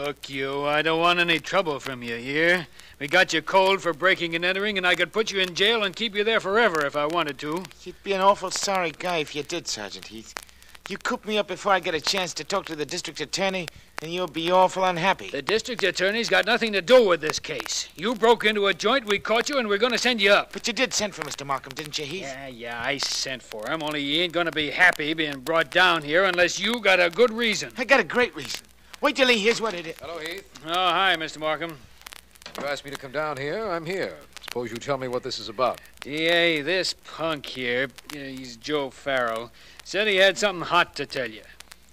Look, you, I don't want any trouble from you here. We got you cold for breaking and entering, and I could put you in jail and keep you there forever if I wanted to. You'd be an awful sorry guy if you did, Sergeant Heath. You coop me up before I get a chance to talk to the district attorney, and you'll be awful unhappy. The district attorney's got nothing to do with this case. You broke into a joint, we caught you, and we're going to send you up. But you did send for Mr. Markham, didn't you, Heath? Yeah, I sent for him, only he ain't going to be happy being brought down here unless you got a good reason. I got a great reason. Wait till he hears what it is. Hello, Heath. Oh, hi, Mr. Markham. You asked me to come down here. I'm here. Suppose you tell me what this is about. D.A., this punk here, he's Joe Farrell, said he had something hot to tell you.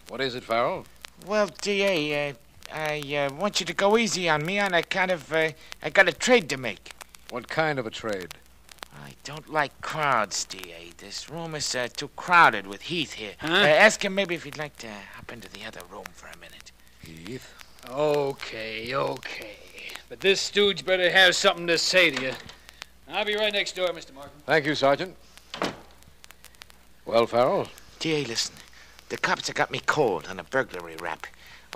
What is it, Farrell? Well, D.A., I want you to go easy on me on a kind of, I got a trade to make. What kind of a trade? I don't like crowds, D.A. This room is too crowded with Heath here. Huh? Ask him maybe if he'd like to hop into the other room for a minute. Heath? Okay. But this stooge better have something to say to you. I'll be right next door, Mr. Markham. Thank you, Sergeant. Well, Farrell? D.A., listen. The cops have got me cold on a burglary rap.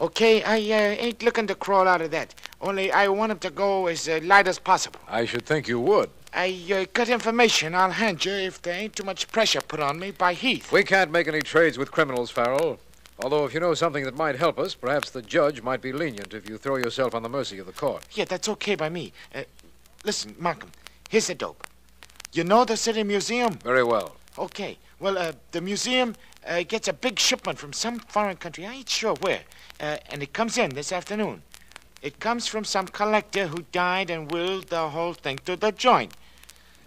Okay, I ain't looking to crawl out of that. Only I want him to go as light as possible. I should think you would. I got information I'll hand you if there ain't too much pressure put on me by Heath. We can't make any trades with criminals, Farrell. Although if you know something that might help us, perhaps the judge might be lenient if you throw yourself on the mercy of the court. Yeah, that's okay by me. Listen, Markham, here's the dope. You know the City Museum? Very well. Okay. Well, the museum gets a big shipment from some foreign country. I ain't sure where. And it comes in this afternoon. It comes from some collector who died and willed the whole thing to the joint.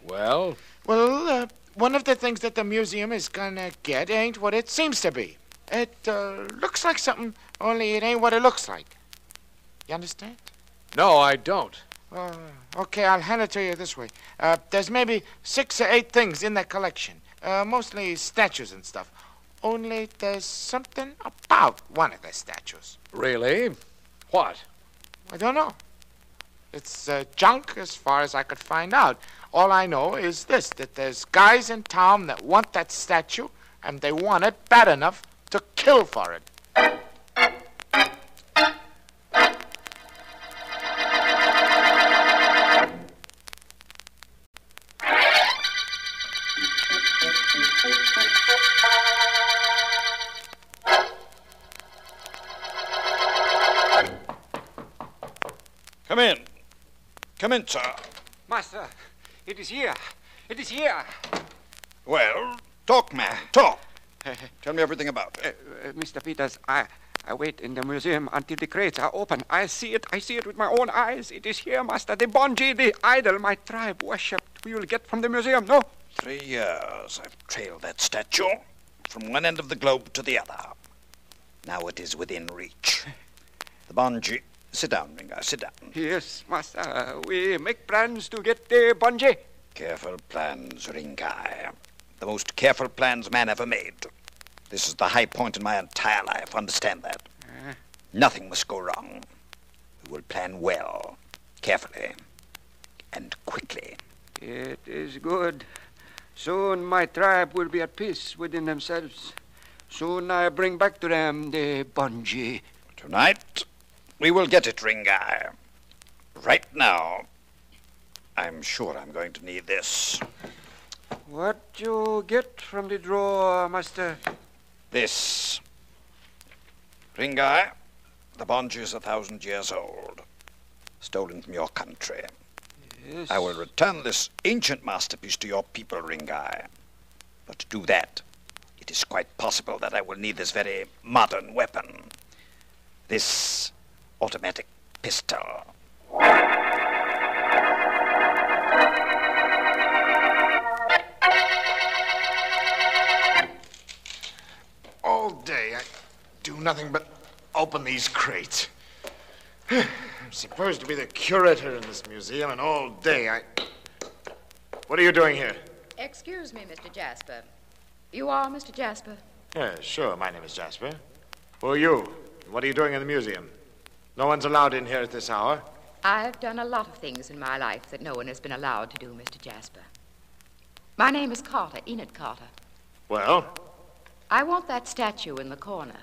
Well? Well, one of the things that the museum is gonna get ain't what it seems to be. It looks like something, only it ain't what it looks like. You understand? No, I don't. Okay, I'll hand it to you this way. There's maybe 6 or 8 things in that collection. Mostly statues and stuff. Only there's something about one of the statues. Really? What? I don't know. It's junk as far as I could find out. All I know is this, that there's guys in town that want that statue, and they want it bad enough to kill for it. Come in. Come in, sir. Master, it is here. It is here. Well, talk, man. Talk. Tell me everything about it. Mr. Peters, I wait in the museum until the crates are open. I see it with my own eyes. It is here, Master. The bungee, the idol my tribe worshipped. We will get from the museum, no? 3 years I've trailed that statue from one end of the globe to the other. Now it is within reach. The bungee... Sit down, Ringo, sit down. Yes, Master. We make plans to get the bungee. Careful plans, Ringai. The most careful plans man ever made. This is the high point in my entire life. Understand that? Nothing must go wrong. We will plan well, carefully, and quickly. It is good. Soon my tribe will be at peace within themselves. Soon I bring back to them the bungee. Tonight, we will get it, Ringai. Right now, I'm sure I'm going to need this. What you get from the drawer, Master? This. Ringai, the bungee is 1,000 years old. Stolen from your country. Yes. I will return this ancient masterpiece to your people, Ringai. But to do that, it is quite possible that I will need this very modern weapon. This automatic pistol. All day I do nothing but open these crates. I'm supposed to be the curator in this museum, and all day What are you doing here? Excuse me, Mr. Jasper. You are Mr. Jasper? Yeah, sure, my name is Jasper. Who are you? What are you doing in the museum? No one's allowed in here at this hour. I've done a lot of things in my life that no one has been allowed to do, Mr. Jasper. My name is Carter, Enid Carter. Well? I want that statue in the corner.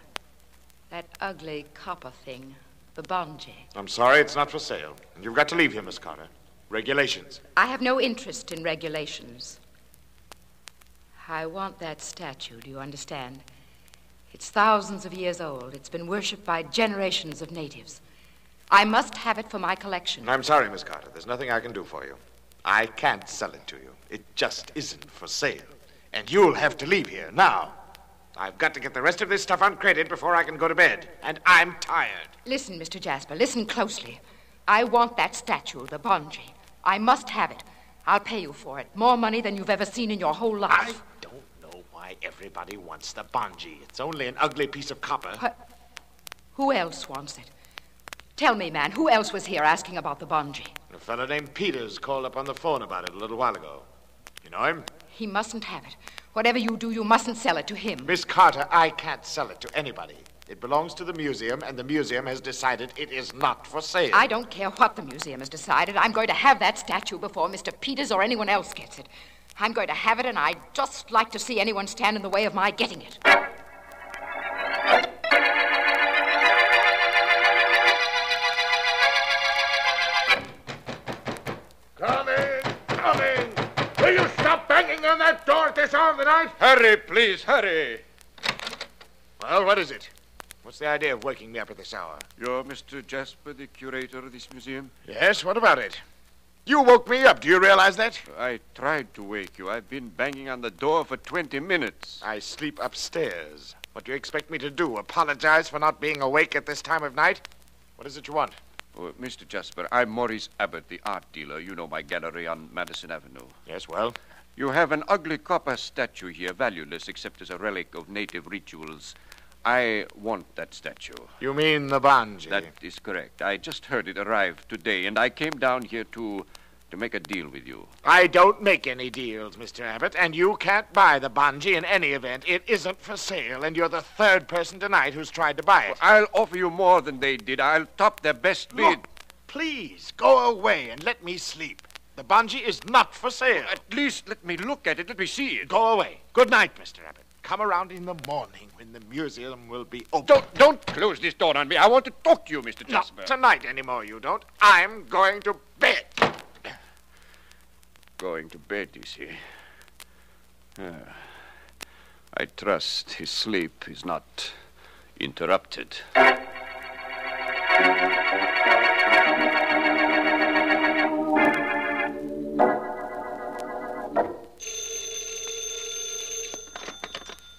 That ugly copper thing. the bungee. I'm sorry, it's not for sale. And you've got to leave here, Miss Carter. Regulations. I have no interest in regulations. I want that statue, do you understand? It's thousands of years old. It's been worshipped by generations of natives. I must have it for my collection. I'm sorry, Miss Carter. There's nothing I can do for you. I can't sell it to you. It just isn't for sale. And you'll have to leave here now. I've got to get the rest of this stuff uncrated before I can go to bed. And I'm tired. Listen, Mr. Jasper, listen closely. I want that statue, the bungee. I must have it. I'll pay you for it. More money than you've ever seen in your whole life. I don't know why everybody wants the bungee. It's only an ugly piece of copper. Who else wants it? Tell me, man, who else was here asking about the bungee? A fellow named Peters called up on the phone about it a little while ago. You know him? He mustn't have it. Whatever you do, you mustn't sell it to him. Miss Carter, I can't sell it to anybody. It belongs to the museum, and the museum has decided it is not for sale. I don't care what the museum has decided. I'm going to have that statue before Mr. Peters or anyone else gets it. I'm going to have it, and I'd just like to see anyone stand in the way of my getting it. Come in! Come in! Will you stop banging on that door at this hour of the night? Hurry, please, hurry. Well, what is it? What's the idea of waking me up at this hour? You're Mr. Jasper, the curator of this museum? Yes, what about it? You woke me up, do you realize that? I tried to wake you. I've been banging on the door for 20 minutes. I sleep upstairs. What do you expect me to do? Apologize for not being awake at this time of night? What is it you want? Oh, Mr. Jasper, I'm Maurice Abbott, the art dealer. You know my gallery on Madison Avenue. Yes, well? You have an ugly copper statue here, valueless except as a relic of native rituals. I want that statue. You mean the bungee? That is correct. I just heard it arrive today, and I came down here to make a deal with you. I don't make any deals, Mr. Abbott, and you can't buy the bungee in any event. It isn't for sale, and you're the third person tonight who's tried to buy it. I'll offer you more than they did. I'll top their best bid. Look, please, go away and let me sleep. The bungee is not for sale. At least let me look at it. Let me see it. Go away. Good night, Mr. Abbott. Come around in the morning when the museum will be open. Don't close this door on me. I want to talk to you, Mr. Jasper. Not tonight anymore, you don't. I'm going to bed. Going to bed, you see. I trust his sleep is not interrupted.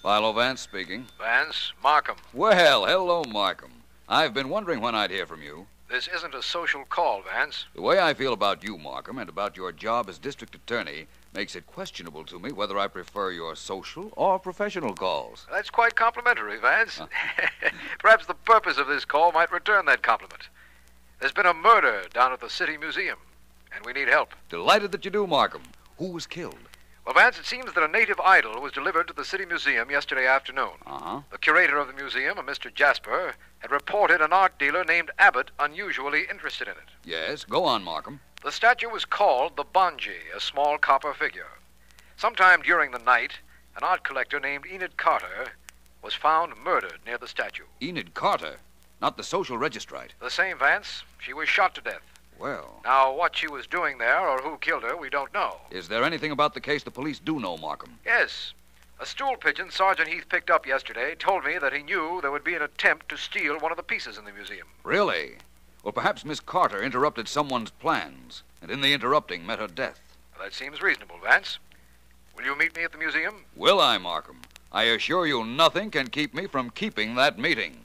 Philo Vance speaking. Vance Markham. Well, hello, Markham. I've been wondering when I'd hear from you. This isn't a social call, Vance. The way I feel about you, Markham, and about your job as district attorney makes it questionable to me whether I prefer your social or professional calls. That's quite complimentary, Vance. Perhaps the purpose of this call might return that compliment. There's been a murder down at the City Museum, and we need help. Delighted that you do, Markham. Who was killed? Well, Vance, it seems that a native idol was delivered to the City Museum yesterday afternoon. Uh-huh. The curator of the museum, a Mr. Jasper, had reported an art dealer named Abbott unusually interested in it. Yes, go on, Markham. The statue was called the bungee, a small copper figure. Sometime during the night, an art collector named Enid Carter was found murdered near the statue. Enid Carter, not the social registrite. The same, Vance. She was shot to death. Well, Now, what she was doing there or who killed her, we don't know. is there anything about the case the police do know, Markham? Yes. A stool pigeon Sergeant Heath picked up yesterday told me that he knew there would be an attempt to steal one of the pieces in the museum. Really? Well, perhaps Miss Carter interrupted someone's plans, and in the interrupting met her death. Well, that seems reasonable, Vance. Will you meet me at the museum? Will I, Markham? I assure you nothing can keep me from keeping that meeting.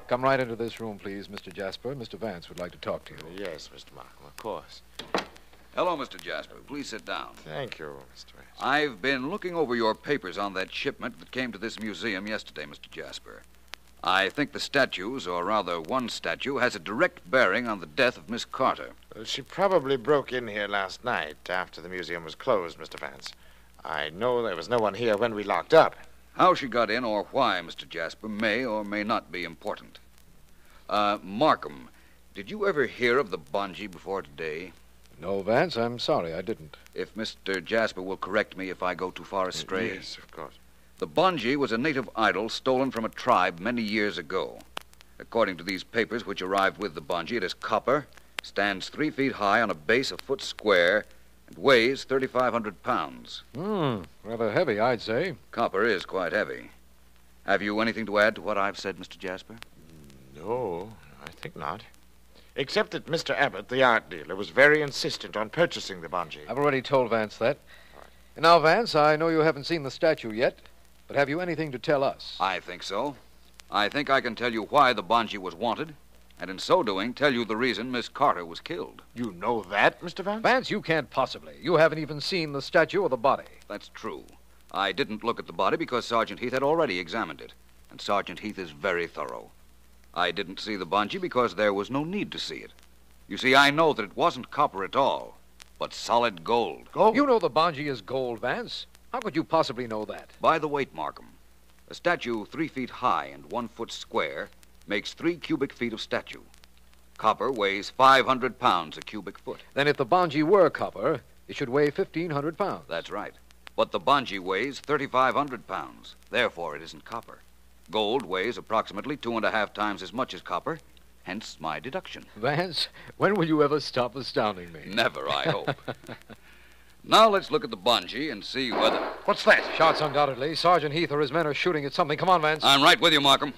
Come right into this room, please, Mr. Jasper. Mr. Vance would like to talk to you. Yes, Mr. Markham, of course. Hello, Mr. Jasper. Please sit down. Thank you, Mr. Vance. I've been looking over your papers on that shipment that came to this museum yesterday, Mr. Jasper. I think the statues, or rather one statue, has a direct bearing on the death of Miss Carter. Well, she probably broke in here last night after the museum was closed, Mr. Vance. I know there was no one here when we locked up. How she got in or why, Mr. Jasper, may or may not be important. Markham, did you ever hear of the bungee before today? No, Vance, I'm sorry I didn't. If Mr. Jasper will correct me if I go too far astray. Yes, of course. The bungee was a native idol stolen from a tribe many years ago. According to these papers which arrived with the bungee, it is copper, stands 3 feet high on a base a foot square, and weighs 3,500 pounds. Rather heavy, I'd say. Copper is quite heavy. Have you anything to add to what I've said, Mr. Jasper? No, I think not. Except that Mr. Abbott, the art dealer, was very insistent on purchasing the bungee. I've already told Vance that. And now, Vance, I know you haven't seen the statue yet, but have you anything to tell us? I think so. I think I can tell you why the bungee was wanted, and in so doing, tell you the reason Miss Carter was killed. You know that, Mr. Vance? Vance, you can't possibly. You haven't even seen the statue or the body. That's true. I didn't look at the body because Sergeant Heath had already examined it, and Sergeant Heath is very thorough. I didn't see the bungee because there was no need to see it. You see, I know that it wasn't copper at all, but solid gold. Gold? You know the bungee is gold, Vance. How could you possibly know that? By the weight, Markham. A statue 3 feet high and 1 foot square makes 3 cubic feet of statue. Copper weighs 500 pounds a cubic foot. Then if the bungee were copper, it should weigh 1,500 pounds. That's right. But the bungee weighs 3,500 pounds. Therefore, it isn't copper. Gold weighs approximately 2.5 times as much as copper, hence my deduction. Vance, when will you ever stop astounding me? Never, I hope. Now let's look at the bungee and see whether... What's that? Shots, undoubtedly. Sergeant Heath or his men are shooting at something. Come on, Vance. I'm right with you, Markham.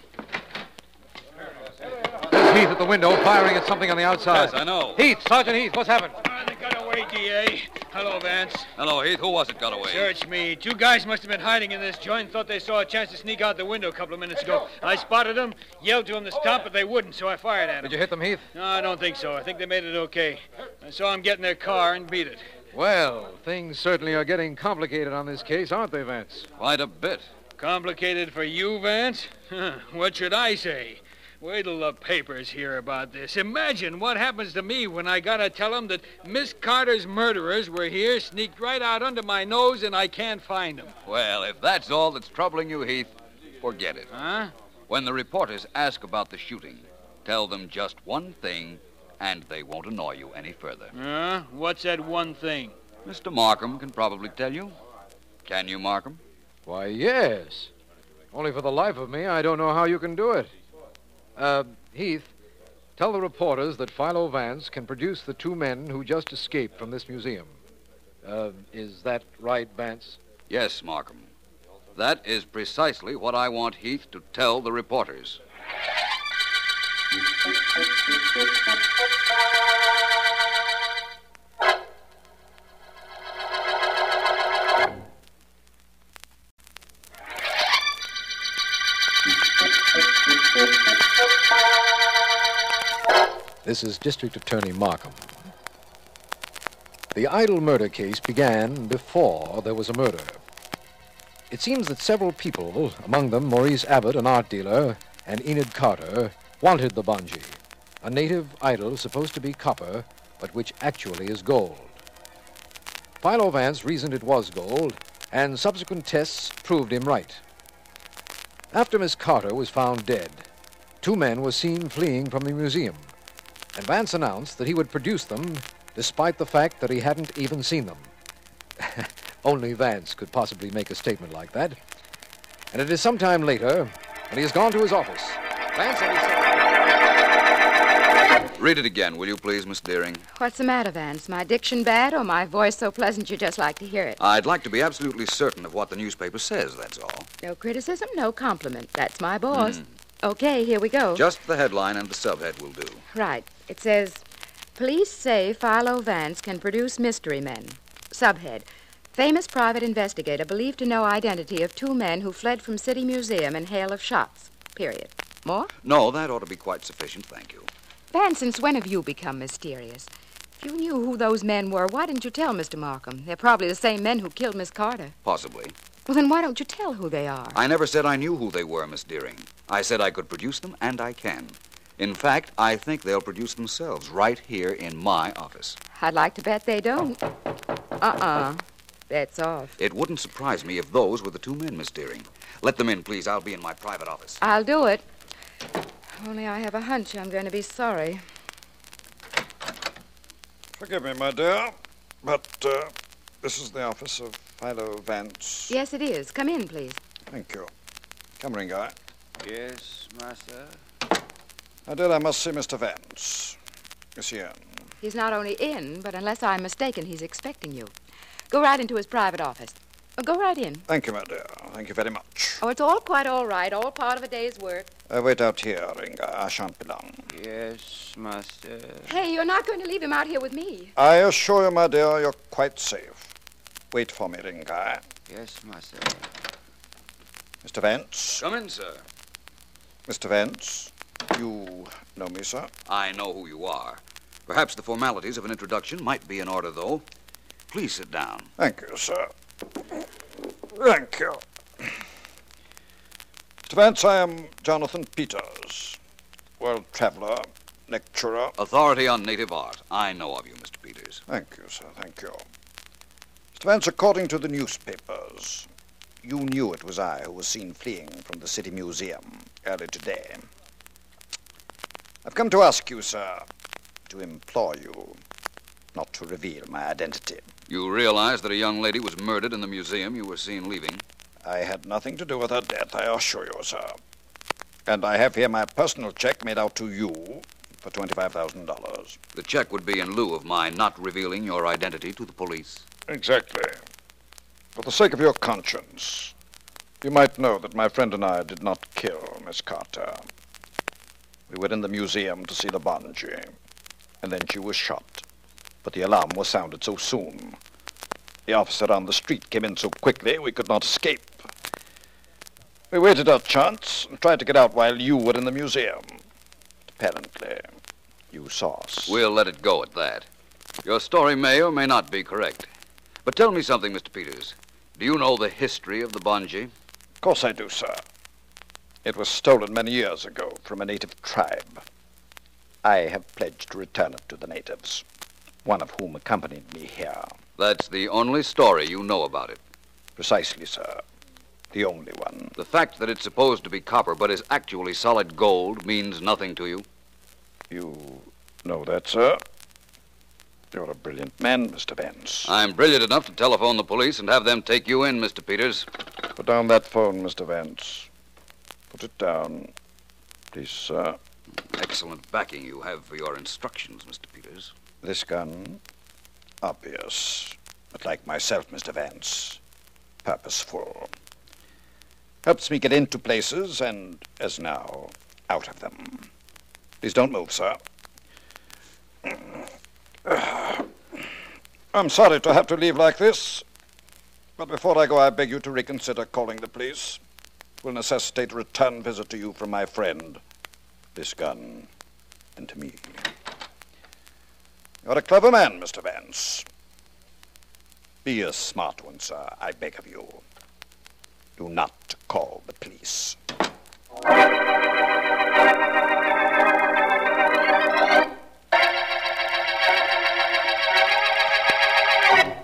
There's Heath at the window, firing at something on the outside. Yes, I know. Heath, Sergeant Heath, what's happened? They got away, D.A. Hello, Vance. Hello, Heath. Who was it got away? Search me. 2 guys must have been hiding in this joint and thought they saw a chance to sneak out the window a couple of minutes ago. I spotted them, yelled to them to stop, but they wouldn't, so I fired at them. Did you hit them, Heath? No, I don't think so. I think they made it okay. I saw them get in their car and beat it. Well, things certainly are getting complicated on this case, aren't they, Vance? Quite a bit. Complicated for you, Vance? What should I say? Wait till the papers hear about this. Imagine what happens to me when I gotta tell them that Miss Carter's murderers were here, sneaked right out under my nose, and I can't find them. Well, if that's all that's troubling you, Heath, forget it. Huh? When the reporters ask about the shooting, tell them just one thing, and they won't annoy you any further. What's that one thing? Mr. Markham can probably tell you. Can you, Markham? Why, yes. Only for the life of me, I don't know how you can do it. Heath, tell the reporters that Philo Vance can produce the 2 men who just escaped from this museum. Is that right, Vance? Yes, Markham. That is precisely what I want Heath to tell the reporters. This is District Attorney Markham. The Ido Murder Case began before there was a murder. It seems that several people, among them Maurice Abbott, an art dealer, and Enid Carter, wanted the bungee, a native idol supposed to be copper, but which actually is gold. Philo Vance reasoned it was gold, and subsequent tests proved him right. After Miss Carter was found dead, 2 men were seen fleeing from the museum, and Vance announced that he would produce them despite the fact that he hadn't even seen them. Only Vance could possibly make a statement like that. And it is some time later, when he has gone to his office. Vance and his secretary... Read it again, will you please, Miss Deering? What's the matter, Vance? My diction bad or my voice so pleasant you just like to hear it? I'd like to be absolutely certain of what the newspaper says, that's all. No criticism, no compliment. That's my boss. Okay, here we go. Just the headline and the subhead will do. Right. It says, police say Philo Vance can produce mystery men. Subhead, famous private investigator believed to know identity of 2 men who fled from City Museum in hail of shots. Period. More? No, that ought to be quite sufficient, thank you. Vance, since when have you become mysterious? If you knew who those men were, why didn't you tell Mr. Markham? They're probably the same men who killed Miss Carter. Possibly. Well, then why don't you tell who they are? I never said I knew who they were, Miss Deering. I said I could produce them, and I can. In fact, I think they'll produce themselves right here in my office. I'd like to bet they don't. That's off. It wouldn't surprise me if those were the 2 men, Miss Deering. Let them in, please. I'll be in my private office. I'll do it. Only I have a hunch I'm going to be sorry. Forgive me, my dear, but this is the office of Philo Vance. Yes, it is. Come in, please. Thank you. Come, Ringo. Yes, master. My dear, I must see Mr. Vance. Is he in? He's not only in, but unless I'm mistaken, he's expecting you. Go right into his private office. Go right in. Thank you, my dear. Thank you very much. Oh, it's all quite all right. All part of a day's work. Wait out here, Ringo. I shan't be long. Yes, master. Hey, you're not going to leave him out here with me. I assure you, my dear, you're quite safe. Wait for me, Ringo. Yes, master. Mr. Vance? Come in, sir. Mr. Vance, you know me, sir? I know who you are. Perhaps the formalities of an introduction might be in order, though. Please sit down. Thank you, sir. Thank you. Mr. Vance, I am Jonathan Peters, world traveler, lecturer. Authority on native art. I know of you, Mr. Peters. Thank you, sir. Thank you. Mr. Vance, according to the newspapers, you knew it was I who was seen fleeing from the City Museum early today. I've come to ask you, sir, to implore you not to reveal my identity. You realize that a young lady was murdered in the museum you were seen leaving? I had nothing to do with her death, I assure you, sir. And I have here my personal check made out to you for $25,000. The check would be in lieu of my not revealing your identity to the police. Exactly. For the sake of your conscience, you might know that my friend and I did not kill Miss Carter. We were in the museum to see the bungee, and then she was shot. But the alarm was sounded so soon. The officer on the street came in so quickly we could not escape. We waited our chance and tried to get out while you were in the museum. Apparently, you saw us. We'll let it go at that. Your story may or may not be correct. But tell me something, Mr. Peters. Do you know the history of the bungee? Of course I do, sir. It was stolen many years ago from a native tribe. I have pledged to return it to the natives, one of whom accompanied me here. That's the only story you know about it. Precisely, sir. The only one. The fact that it's supposed to be copper but is actually solid gold means nothing to you? You know that, sir? You're a brilliant man, Mr. Vance. I'm brilliant enough to telephone the police and have them take you in, Mr. Peters. Put down that phone, Mr. Vance. Put it down. Please, sir. Excellent backing you have for your instructions, Mr. Peters. This gun, obvious, but like myself, Mr. Vance, purposeful. Helps me get into places and, as now, out of them. Please don't move, sir. I'm sorry to have to leave like this, but before I go, I beg you to reconsider calling the police. It will necessitate a return visit to you from my friend, this gun, and to me. You're a clever man, Mr. Vance. Be a smart one, sir, I beg of you. Do not call the police.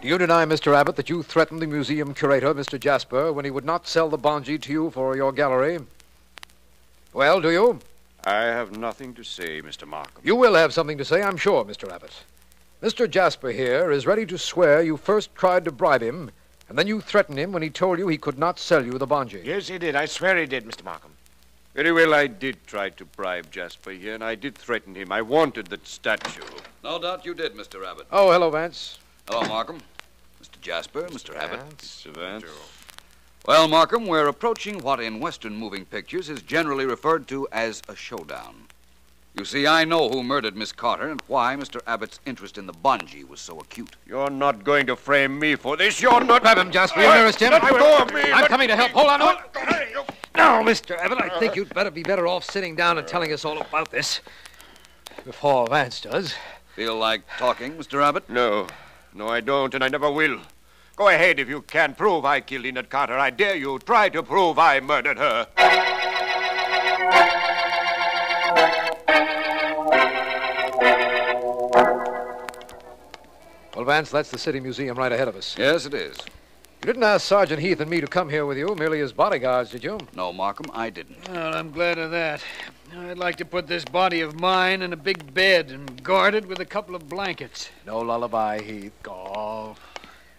Do you deny, Mr. Abbott, that you threatened the museum curator, Mr. Jasper, when he would not sell the bungee to you for your gallery? Well, do you? I have nothing to say, Mr. Markham. You will have something to say, I'm sure, Mr. Abbott. Mr. Jasper here is ready to swear you first tried to bribe him, and then you threatened him when he told you he could not sell you the bungee. Yes, he did. I swear he did, Mr. Markham. Very well, I did try to bribe Jasper here, and I did threaten him. I wanted that statue. No doubt you did, Mr. Abbott. Oh, hello, Vance. Hello, Markham. Mr. Jasper, Mr. Abbott. Mr. Vance. Well, Markham, we're approaching what in Western moving pictures is generally referred to as a showdown. You see, I know who murdered Miss Carter and why Mr. Abbott's interest in the bungee was so acute. You're not going to frame me for this. You're not... Grab him, Jasper. You nearest him. Let go of me. I'm coming to help. Hold on to it. Hey, you... Now, Mr. Abbott, I think you'd better be better off sitting down and telling us all about this before Vance does. Feel like talking, Mr. Abbott? No, I don't, and I never will. Go ahead if you can prove I killed Enid Carter. I dare you. Try to prove I murdered her. Well, Vance, that's the City Museum right ahead of us. Yes, it is. You didn't ask Sergeant Heath and me to come here with you merely as bodyguards, did you? No, Markham, I didn't. Well, I'm glad of that. I'd like to put this body of mine in a big bed and guard it with a couple of blankets. No lullaby, Heath. Golf.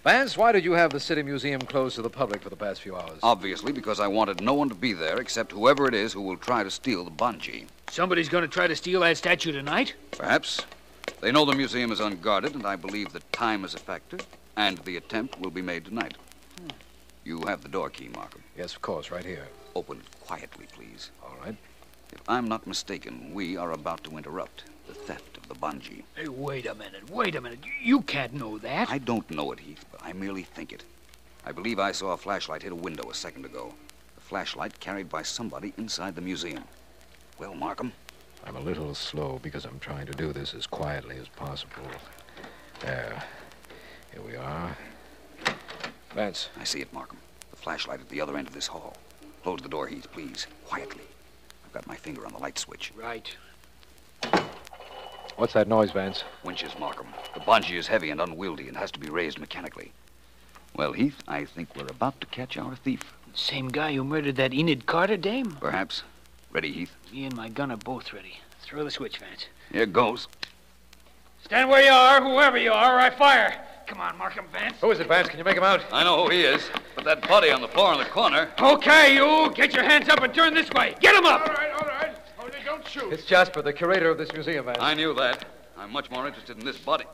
Vance, why did you have the City Museum closed to the public for the past few hours? Obviously, because I wanted no one to be there except whoever it is who will try to steal the bungee. Somebody's going to try to steal that statue tonight? Perhaps. They know the museum is unguarded, and I believe that time is a factor, and the attempt will be made tonight. You have the door key, Markham. Yes, of course, right here. Open it quietly, please. All right. If I'm not mistaken, we are about to interrupt the theft of the bungee. Hey, wait a minute. You can't know that. I don't know it, Heath, but I merely think it. I believe I saw a flashlight hit a window a second ago. A flashlight carried by somebody inside the museum. Well, Markham? I'm a little slow because I'm trying to do this as quietly as possible. There. Here we are. Vance. I see it, Markham. The flashlight at the other end of this hall. Close the door, Heath, please. Quietly. I've got my finger on the light switch. Right. What's that noise, Vance? Winches, Markham. The bungee is heavy and unwieldy and has to be raised mechanically. Well, Heath, I think we're about to catch our thief. Same guy who murdered that Enid Carter dame? Perhaps. Ready, Heath? Me and my gun are both ready. Throw the switch, Vance. Here goes. Stand where you are, whoever you are, or I fire. Come on, Markham, Vance. Who is it, Vance? Can you make him out? I know who he is, but that body on the floor in the corner... Okay, you. Get your hands up and turn this way. Get him up. All right. Only don't shoot. It's Jasper, the curator of this museum, Vance. I knew that. I'm much more interested in this body.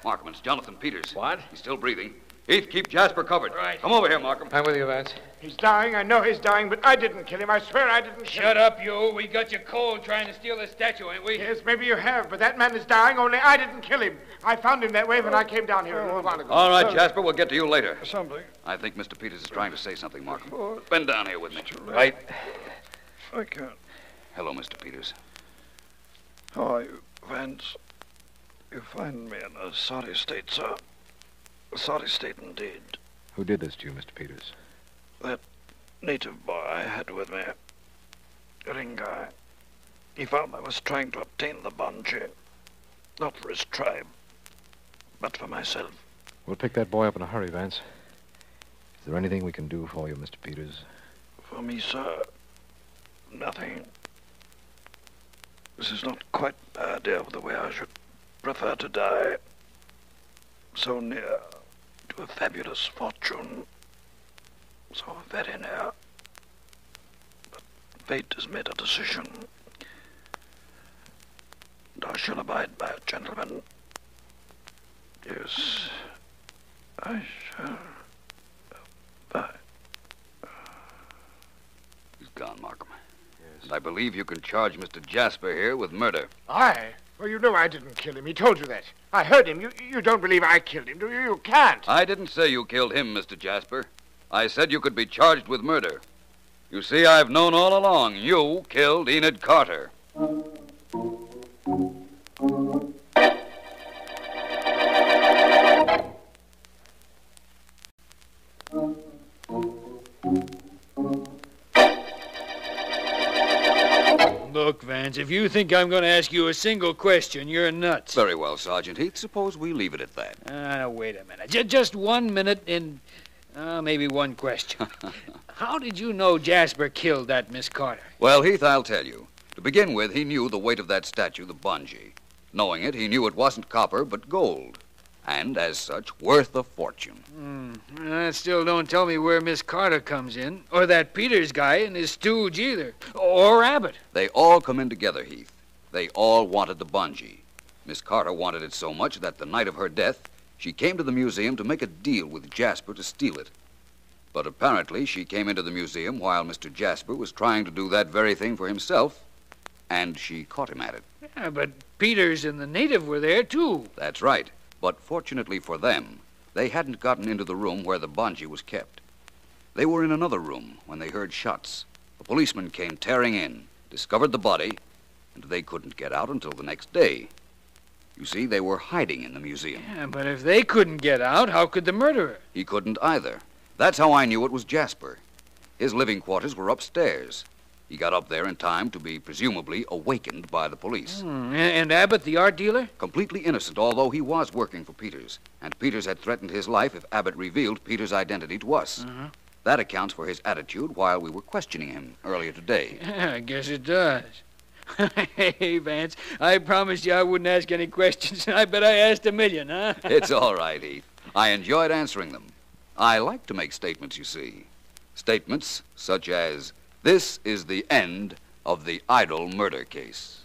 Markham, it's Jonathan Peters. What? He's still breathing. Heath, keep Jasper covered. Right. Come over here, Markham. I'm with you, Vance. He's dying. I know he's dying, but I didn't kill him. I swear I didn't kill him. Shut up, you. We got you cold trying to steal the statue, ain't we? Yes, maybe you have, but that man is dying, only I didn't kill him. I found him that way when I came down here a little while ago. All right, Jasper, we'll get to you later. Something. I think Mr. Peters is trying to say something, Markham. Bend down here with me. Right. I can't. Hello, Mr. Peters. How are you, Vance? You find me in a sorry state, sir. A sorry state indeed. Who did this to you, Mr. Peters? That native boy I had with me, Ringai, he found I was trying to obtain the bungee. Not for his tribe, but for myself. We'll pick that boy up in a hurry, Vance. Is there anything we can do for you, Mr. Peters? For me, sir, nothing. This is not quite the idea of the way I should prefer to die. So near to a fabulous fortune. So very near. But fate has made a decision. And I shall abide by it, gentlemen. Yes, I shall abide. He's gone, Markham. Yes. And I believe you can charge Mr. Jasper here with murder. I? Well, you know I didn't kill him. He told you that. I heard him. You don't believe I killed him, do you? You can't. I didn't say you killed him, Mr. Jasper. I said you could be charged with murder. You see, I've known all along you killed Enid Carter. Look, Vance, if you think I'm going to ask you a single question, you're nuts. Very well, Sergeant Heath. Suppose we leave it at that. Now, wait a minute. Just 1 minute and maybe one question. How did you know Jasper killed that Miss Carter? Well, Heath, I'll tell you. To begin with, he knew the weight of that statue, the bungee. Knowing it, he knew it wasn't copper, but gold. And, as such, worth a fortune. That still don't tell me where Miss Carter comes in, or that Peters guy and his stooge either, or Abbott. They all come in together, Heath. They all wanted the bungee. Miss Carter wanted it so much that the night of her death, she came to the museum to make a deal with Jasper to steal it. But apparently she came into the museum while Mr. Jasper was trying to do that very thing for himself, and she caught him at it. Yeah, but Peters and the native were there, too. That's right. But fortunately for them, they hadn't gotten into the room where the bungee was kept. They were in another room when they heard shots. A policeman came tearing in, discovered the body, and they couldn't get out until the next day. You see, they were hiding in the museum. Yeah, but if they couldn't get out, how could the murderer? He couldn't either. That's how I knew it was Jasper. His living quarters were upstairs. He got up there in time to be presumably awakened by the police. And Abbott, the art dealer? Completely innocent, although he was working for Peters. And Peters had threatened his life if Abbott revealed Peters' identity to us. That accounts for his attitude while we were questioning him earlier today. Yeah, I guess it does. Hey, Vance, I promised you I wouldn't ask any questions. I bet I asked a million, huh? It's all right, Heath. I enjoyed answering them. I like to make statements, you see. Statements such as, this is the end of the Ido Murder Case.